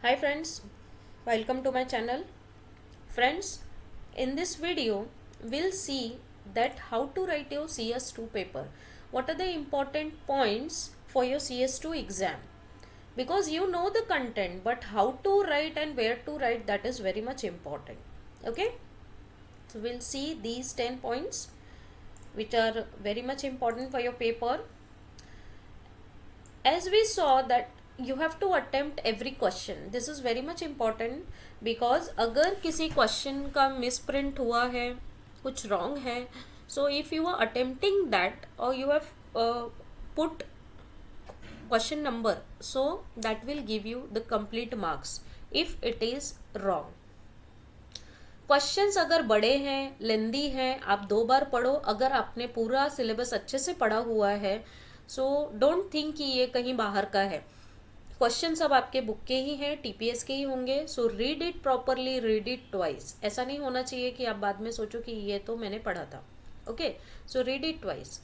Hi friends, welcome to my channel. Friends, in this video, we'll see that how to write your CS2 paper. What are the important points for your CS2 exam? Because you know the content, but how to write and where to write, that is very much important. Okay, so we'll see these 10 points which are very much important for your paper. As we saw that you have to attempt every question. This is very much important because अगर किसी question का misprint हुआ है, कुछ wrong है, so if you are attempting that or you have put question number, so that will give you the complete marks if it is wrong. Questions अगर बड़े हैं, लेंदी हैं, आप 2 बार पढ़ो. अगर आपने पूरा सिलेबस अच्छे से पढ़ा हुआ है, सो डोंट थिंक कि ये कहीं बाहर का है. क्वेश्चन सब आपके बुक के ही हैं, टीपीएस के ही होंगे. सो read it properly, read it twice. ऐसा नहीं होना चाहिए कि आप बाद में सोचो कि ये तो मैंने पढ़ा था. Okay, so read it twice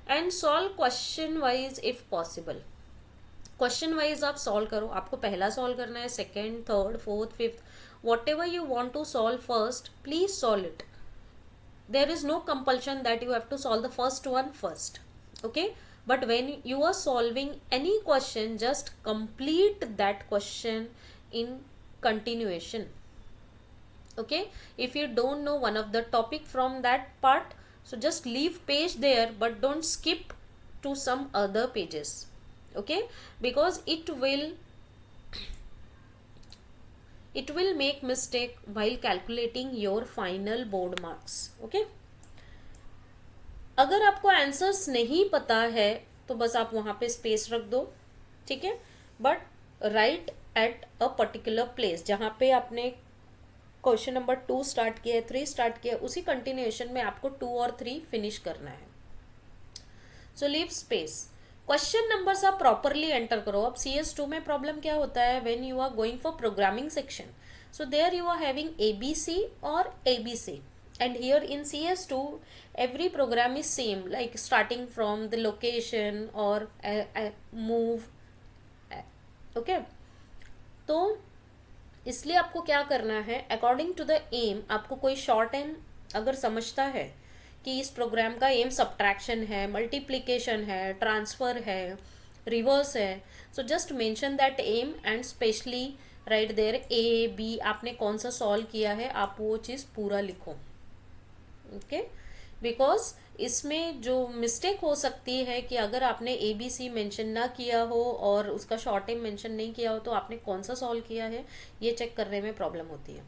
and solve question wise if possible. Question wise आप सॉल्व करो. आपको पहला सॉल्व करना है, second, third, fourth, fifth, whatever you want to solve first, please solve it. There is no compulsion that you have to solve the first one first. Okay, but when you are solving any question, just complete that question in continuation. Okay, if you don't know one of the topic from that part, so just leave page there but don't skip to some other pages. Okay, because it will make mistake while calculating your final board marks. Okay, अगर आपको answers नहीं पता है तो बस आप वहाँ पे स्पेस रख दो. ठीक है, but right at a particular place. जहाँ पे आपने क्वेश्चन नंबर 2 स्टार्ट किया है, 3 स्टार्ट किया है, उसी कंटिन्यूएशन में आपको 2 और 3 फिनिश करना है. So leave space. Question numbers आप प्रॉपरली एंटर करो. अब CS2 में प्रॉब्लम क्या होता है, when you are going for programming section, so there you are having ABC or ABC, and here in CS2 every program is same, like starting from the location or move. Okay, तो इसलिए आपको क्या करना है, according to the M. आपको कोई short M अगर समझता है कि इस प्रोग्राम का एम सब्ट्रैक्शन है, मल्टीप्लिकेशन है, ट्रांसफ़र है, रिवर्स है, so just mention that aim and specially write there A B. आपने कौन सा सॉल्व किया है, आप वो चीज़ पूरा लिखो. ओके, बिकॉज इसमें जो मिस्टेक हो सकती है कि अगर आपने ए बी सी मैंशन ना किया हो और उसका शॉर्ट टाइम मैंशन नहीं किया हो, तो आपने कौन सा सॉल्व किया है ये चेक करने में प्रॉब्लम होती है.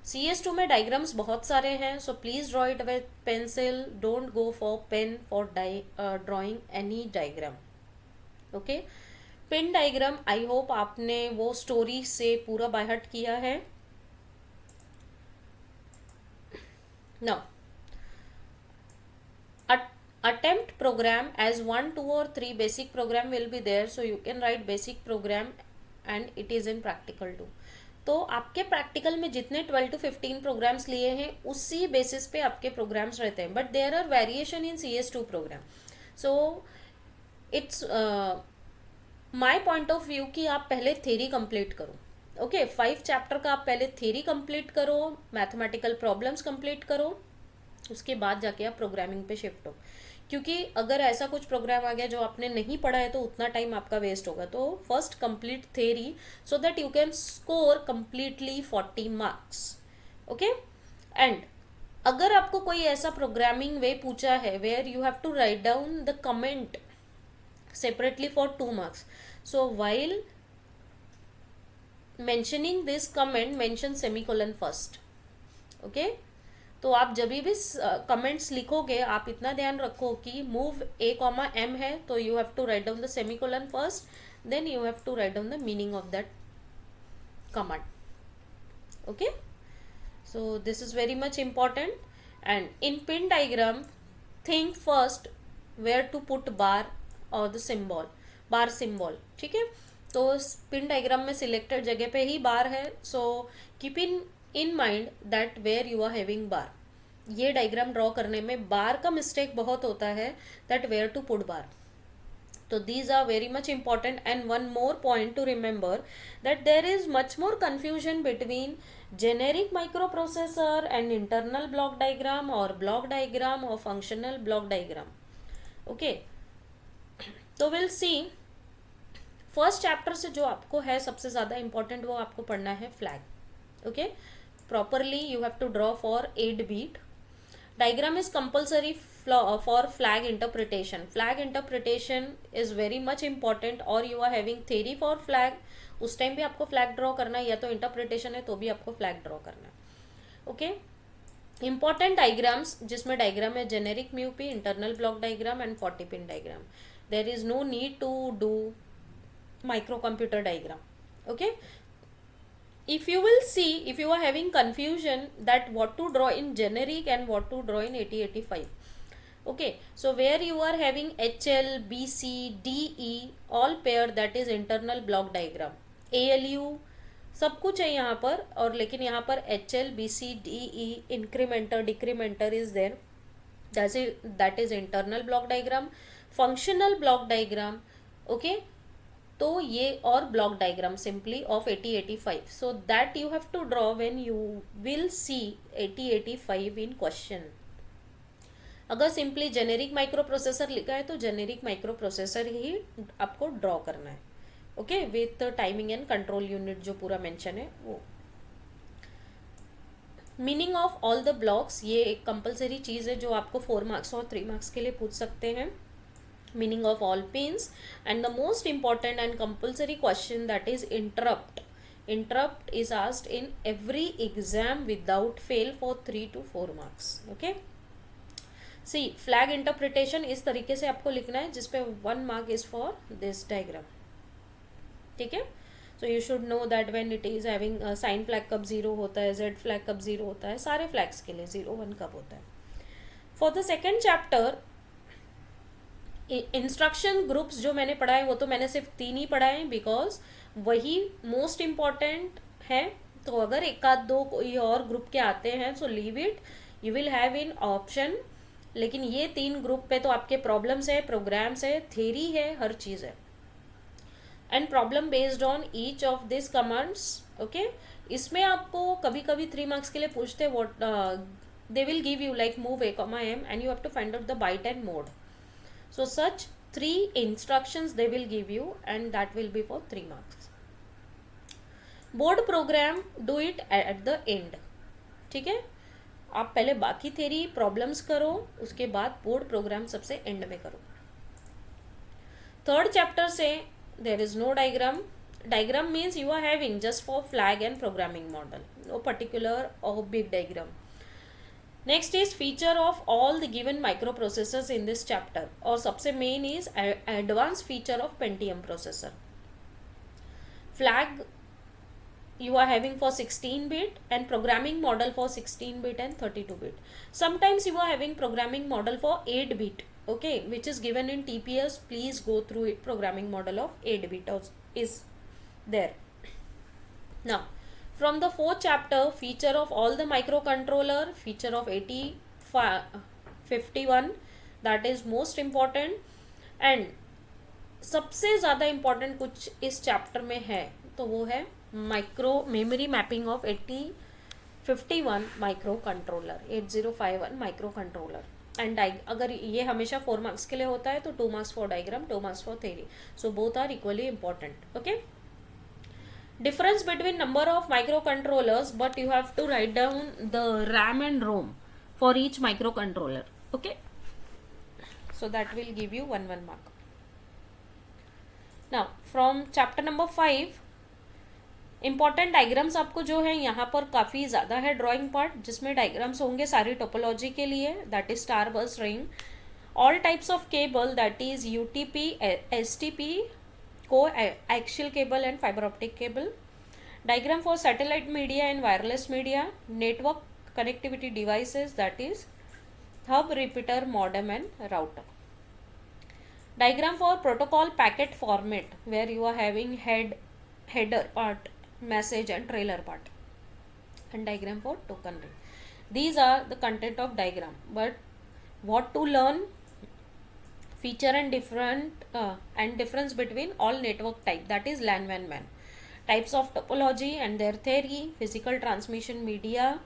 CS2 में डायग्राम्स बहुत सारे हैं, so please draw it with pencil. Don't go for pen for drawing any diagram. Okay, pin diagram I hope आपने वो स्टोरी से पूरा बाय हार्ट किया है. Now attempt program as 1, 2 or 3 basic program will be there, so you can write basic program and it is in practical too. तो आपके practical में जितने 12 to 15 प्रोग्राम्स लिए हैं उसी बेसिस पे आपके प्रोग्राम्स रहते हैं, but there are variation in CS2 program. So it's my point of view कि आप पहले थ्योरी कंप्लीट करो. ओके, 5 चैप्टर का आप पहले थ्योरी कंप्लीट करो, मैथमेटिकल प्रॉब्लम्स कंप्लीट करो, उसके बाद जाके आप प्रोग्रामिंग पे शिफ्ट हो. क्योंकि अगर ऐसा कुछ प्रोग्राम आ गया जो आपने नहीं पढ़ा है तो उतना टाइम आपका वेस्ट होगा. तो first complete theory so that you can score completely 40 marks. Okay, and अगर आपको कोई ऐसा प्रोग्रामिंग वे पूछा है where you have to write down the comment separately for 2 marks, so while mentioning this comment mention semicolon first. Okay, तो आप जब भी कमेंट्स लिखोगे आप इतना ध्यान रखो कि मूव ए कॉमा एम है तो you have to write down the semicolon first, then you have to write down the meaning of that command. Okay, so this is very much important. And in pin diagram think first where to put bar और the symbol, bar symbol. ठीक है, तो pin diagram में selected जगह पे ही bar है, so keep in mind that where you are having bar. ये डायग्राम ड्रॉ करने में बार का मिस्टेक बहुत होता है, that where to put bar. So these are very much important. And one more point to remember, that there is much more confusion between generic microprocessor and internal block diagram or block diagram or functional block diagram. Okay, तो will see first chapter से जो आपको है सबसे ज़्यादा important वो आपको पढ़ना है flag. Okay, properly you have to draw for 8 bit. Diagram is compulsory for flag interpretation. Flag interpretation is very much important. और you are having theory for flag, उस टाइम भी आपको फ्लैग ड्रॉ करना है, या तो इंटरप्रिटेशन है तो भी आपको फ्लैग ड्रॉ करना है. ओके, इंपॉर्टेंट डायग्राम्स जिसमें डायग्राम है generic mu P, internal block diagram and 40 pin diagram. There is no need to do micro computer diagram. Okay, if you will see, if you are having confusion that what to draw in generic and what to draw in 8085. Okay, so where you are having HL, BC, DE all pair, that is internal block diagram. ALU सब कुछ है यहाँ पर, और लेकिन यहाँ पर HL, BC, DE incrementer, decrementer is there. That is internal block diagram. Functional block diagram. Okay, तो ये और block diagram simply of 8085. So that you have to draw when you will see 8085 in question. अगर simply generic microprocessor लिखा है तो generic micro processor ही आपको draw करना है. Okay, with timing and control unit जो पूरा मेंशन है वो. Meaning of all the blocks, ये एक कंपल्सरी चीज़ है जो आपको 4 मार्क्स और 3 मार्क्स के लिए पूछ सकते हैं. Meaning of all pins, and the most important and compulsory question, that is interrupt. Interrupt is asked in every exam without fail for 3 to 4 marks. Okay, see flag interpretation इस तरीके से आपको लिखना है जिसपे 1 mark is for this diagram. ठीक है, so you should know that when it is having sign flag कब 0 होता है, z फ्लैग कब 0 होता है, सारे फ्लैग्स के लिए 0 1 कब होता है. For the second chapter, instruction groups जो मैंने पढ़ा है वो तो मैंने सिर्फ 3 ही पढ़ा है, बिकॉज वही मोस्ट इम्पॉर्टेंट है. तो अगर एक आध दो कोई और ग्रुप के आते हैं so leave it, you will have in option. लेकिन ये 3 ग्रुप पे तो आपके प्रॉब्लम्स है, प्रोग्राम्स है, थ्योरी है, हर चीज़ है, and problem based on each of this commands. Okay, इसमें आपको कभी कभी 3 मार्क्स के लिए पूछते what they will give you, like move a, m and you have to find out the byte and mode. So such 3 instructions they will give you, and that will be for 3 marks. Board program, do it at the end. ठीक है, आप पहले बाकी theory problems करो, उसके बाद board programme सबसे and में करो. थर्ड चैप्टर से there is no diagram. Diagram means you are having just for flag and programming model, no particular or big diagram. Next is feature of all the given microprocessors in this chapter, और सबसे main is advance feature of Pentium processor. Flag you are having for 16 bit and programming model for 16 bit and 32 bit. Sometimes you are having programming model for 8 bit, okay, which is given in TPS. Please go through it. Programming model of 8 bit is there. Now from the 4th chapter, feature of all the microcontroller, feature of 8051, that is most important. and सबसे ज़्यादा important कुछ इस chapter में है तो वो है micro memory mapping of 8051 micro controller, 8051 micro controller. And अगर ये हमेशा 4 मार्क्स के लिए होता है तो 2 marks for diagram, 2 marks for theory. So both are equally important. Okay, difference between number of microcontrollers, but you have to write down the RAM and ROM for each microcontroller. Okay, so that will give you 1 mark. Now from chapter number 5, important diagrams आपको जो है यहाँ पर काफ़ी ज़्यादा है drawing part, जिसमें diagrams होंगे सारी टोपोलॉजी के लिए. दैट इज स्टार बस ring, all types of cable, that is UTP, STP, coaxial cable and fiber optic cable. Diagram for satellite media and wireless media, network connectivity devices, that is hub, repeater, modem and router. Diagram for protocol packet format, where you are having header part, message and trailer part, and diagram for token ring. These are the content of diagram. But what to learn? feature and difference between all network type, that is LAN WAN MAN, types of topology and their theory, physical transmission media,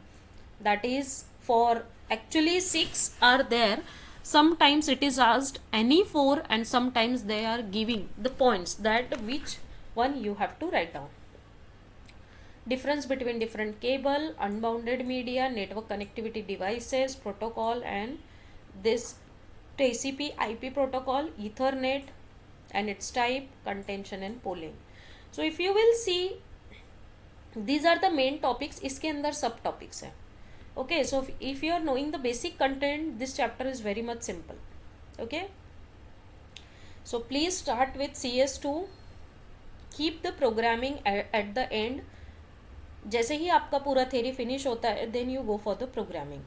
that is for actually 6 are there. Sometimes it is asked any 4 and sometimes they are giving the points that which one you have to write down. Difference between different cable, unbounded media, network connectivity devices, protocol, and this TCP IP protocol, Ethernet and its type, contention and polling. So if you will see, these are the main topics. इसके अंदर सब topics हैं. Okay, so if you are knowing the basic content, this chapter is very much simple. Okay, so please start with CS2. Keep the programming at the end. जैसे ही आपका पूरा theory finish होता है, then you go for the programming.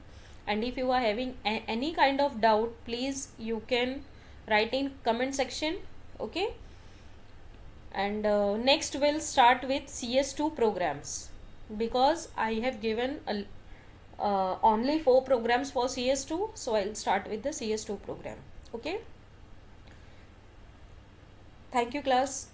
And if you are having any kind of doubt, please you can write in comment section. Okay, and next we'll start with CS2 programs, because I have given only 4 programs for CS2, so I'll start with the CS2 program. Okay, thank you class.